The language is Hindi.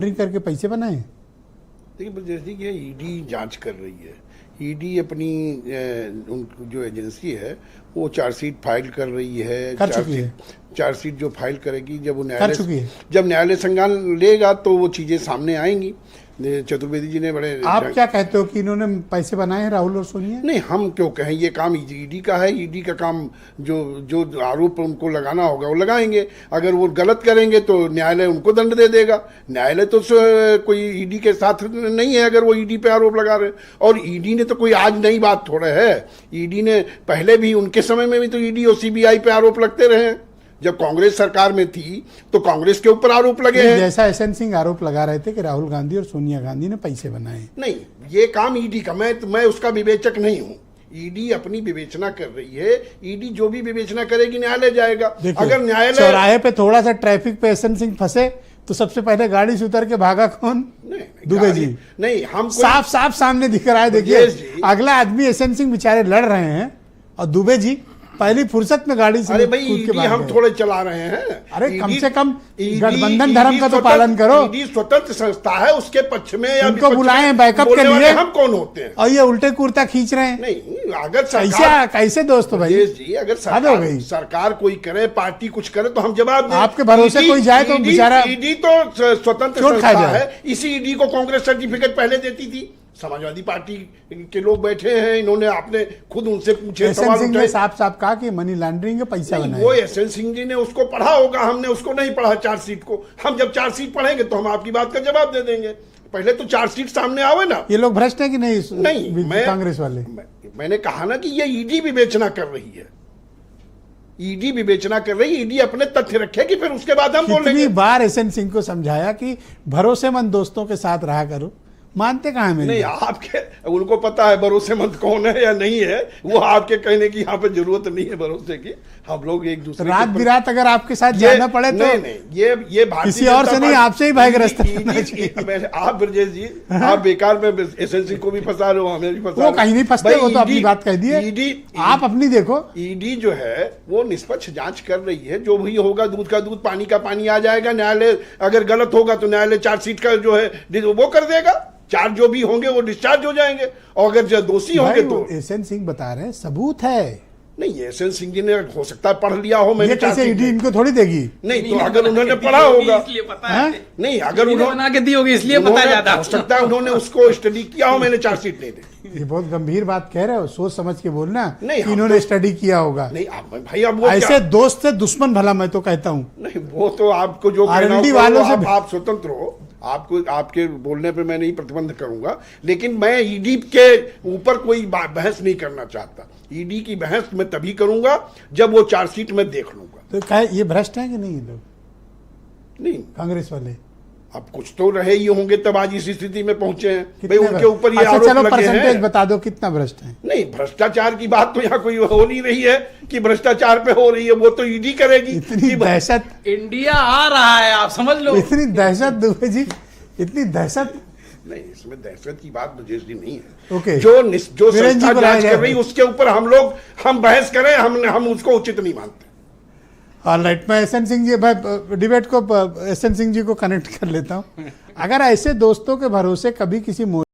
ड्रिंक करके पैसे बनाए। देखिए जैसे कि ईडी जांच कर रही है, ईडी अपनी जो एजेंसी है वो चार्जशीट फाइल कर रही है। कर चुकी है। चार्जशीट जो फाइल करेगी जब वो कर चुकी है। जब न्यायालय संज्ञान लेगा तो वो चीज़ें सामने आएंगी। चतुर्वेदी जी ने बड़े आप क्या कहते हो कि इन्होंने पैसे बनाए हैं राहुल और सोनिया? नहीं, हम क्यों कहें, ये काम ईडी का है। ईडी का काम जो जो आरोप उनको लगाना होगा वो लगाएंगे। अगर वो गलत करेंगे तो न्यायालय उनको दंड दे देगा। न्यायालय तो कोई ईडी के साथ नहीं है अगर वो ईडी पे आरोप लगा रहे हैं। और ईडी ने तो कोई आज नई बात थोड़ा है, ईडी ने पहले भी, उनके समय में भी तो ईडी और सीबीआई पे आरोप लगते रहे हैं। जब कांग्रेस सरकार में थी तो कांग्रेस के ऊपर आरोप लगे हैं। जैसा एसएन सिंह आरोप लगा रहे थे कि राहुल गांधी और सोनिया गांधी ने पैसे बनाए। नहीं, ये काम ईडी का, मैं उसका विवेचक नहीं हूँ। ईडी अपनी विवेचना कर रही है। ईडी जो भी विवेचना करेगी न्यायालय जाएगा। अगर न्यायालय चौराहे पे थोड़ा सा ट्रैफिक पे एसएन सिंह फंसे तो सबसे पहले गाड़ी से उतर के भागा कौन? दुबे जी। नहीं, हम साफ साफ सामने दिख रहा है। देखिए अगला आदमी एसएन सिंह बेचारे लड़ रहे हैं और दुबे जी पहली फुर्सत में गाड़ी से। अरे भाई, ईडी हम थोड़े चला रहे हैं। अरे कम से कम गठबंधन धर्म का तो पालन करो। ईडी स्वतंत्र संस्था है, उसके पक्ष में या उनको बुलाएं बैकअप के लिए। हम कौन होते हैं? और ये उल्टे कुर्ता खींच रहे हैं। नहीं, अगर सरकार कैसे दोस्त भाई जी, अगर सरकार कोई करे, पार्टी कुछ करे तो हम जवाब दें। आपके भरोसे कोई जाए तो बेचारा। ईडी तो स्वतंत्र संस्था है। इसी ईडी को कांग्रेस सर्टिफिकेट पहले देती थी। समाजवादी पार्टी के लोग बैठे हैं, इन्होंने आपने खुद उनसे पूछे, एसएन सिंह ने साफ साफ कहा कि मनी लॉन्ड्रिंग का पैसा बनाया। वो एसएन सिंह जी ने उसको पढ़ा होगा, हमने उसको नहीं पढ़ा चार्जशीट को। हम जब चार्जशीट पढ़ेंगे तो हम आपकी बात का जवाब दे देंगे। पहले तो चार्जशीट सामने आवे ना। ये लोग भ्रष्ट है कि नहीं? नहीं, कांग्रेस वाले। मैंने कहा ना कि ये ईडी विवेचना कर रही है। ईडी विवेचना कर रही है। ईडी अपने तथ्य रखेगी, फिर उसके बाद हम बोलेंगे। कितनी बार एसएन सिंह को समझाया कि भरोसेमंद दोस्तों के साथ रहा करो, मानते कहाँ हैं? नहीं, आपके उनको पता है भरोसेमंद कौन है या नहीं है। वो आपके कहने की यहाँ पे जरूरत नहीं है भरोसे की। हम लोग एक दूसरे रात बिरात अगर आपके साथ जाना पड़े तो नहीं, ये किसी और से नहीं, आपसे ही भाई ग्रस्त। आप ब्रजेश जी, आप बेकार में एसएन सिंह को भी फंसा रहे हो, हमें भी फंसा। वो कहीं नहीं फंसते, वो तो अपनी बात कह दिए। ईडी आप अपनी देखो। ईडी जो है वो निष्पक्ष जांच कर रही है। जो भी होगा, दूध का दूध पानी का पानी आ जाएगा। न्यायालय अगर गलत होगा तो न्यायालय चार्जशीट का जो है वो कर देगा। चार्ज जो भी होंगे वो डिस्चार्ज हो जाएंगे। और अगर जो दोषी होंगे तो एसएन सिंह बता रहे हैं सबूत है। नहीं, एसएन सिंह जी ने हो सकता है पढ़ लिया हो। मैंने कैसे ईडी इनको थोड़ी देगी? नहीं, तो अगर उन्होंने पढ़ा होगा, इसलिए पता है। नहीं, अगर उन्होंने बना के दी होगी इसलिए पता जाता। हो सकता है उन्होंने उसको स्टडी किया हो। मैंने चार्जशीट नहीं देखी। ये बहुत गंभीर बात कह रहे हो, सोच समझ के बोलना। नहीं, इन्होंने स्टडी किया होगा। नहीं भाई, अब वो ऐसे दोस्त से दुश्मन भला मैं तो कहता हूँ। नहीं, वो तो आपको जो आरएलडी वालों से आप स्वतंत्र हो। आपको आपके बोलने पे मैं नहीं प्रतिबंध करूंगा, लेकिन मैं ईडी के ऊपर कोई बहस नहीं करना चाहता। ईडी की बहस मैं तभी करूंगा जब वो चार्जशीट में देख लूंगा। तो क्या ये भ्रष्ट है कि नहीं ये लोग? नहीं, कांग्रेस वाले अब कुछ तो रहे ही होंगे तब आज इस स्थिति में पहुंचे हैं। भाई उनके ऊपर ये अच्छा, आरोप चलो लगे परसेंटेज हैं। बता दो कितना भ्रष्ट है। नहीं, भ्रष्टाचार की बात तो यहाँ कोई हो नहीं रही है कि भ्रष्टाचार पे हो रही है। वो तो ईडी करेगी। इतनी दहशत इंडिया आ रहा है, आप समझ लो। इतनी दहशत दुबे जी, इतनी दहशत। नहीं, इसमें दहशत की बात ब्रजेश जी नहीं है। ओके। जो संस्था जांच कर रही है उसके ऊपर हम बहस करें, हम उसको उचित नहीं मानते। ऑलराइट, मैं एसएन सिंह जी डिबेट को एसएन सिंह जी को कनेक्ट कर लेता हूं। अगर ऐसे दोस्तों के भरोसे कभी किसी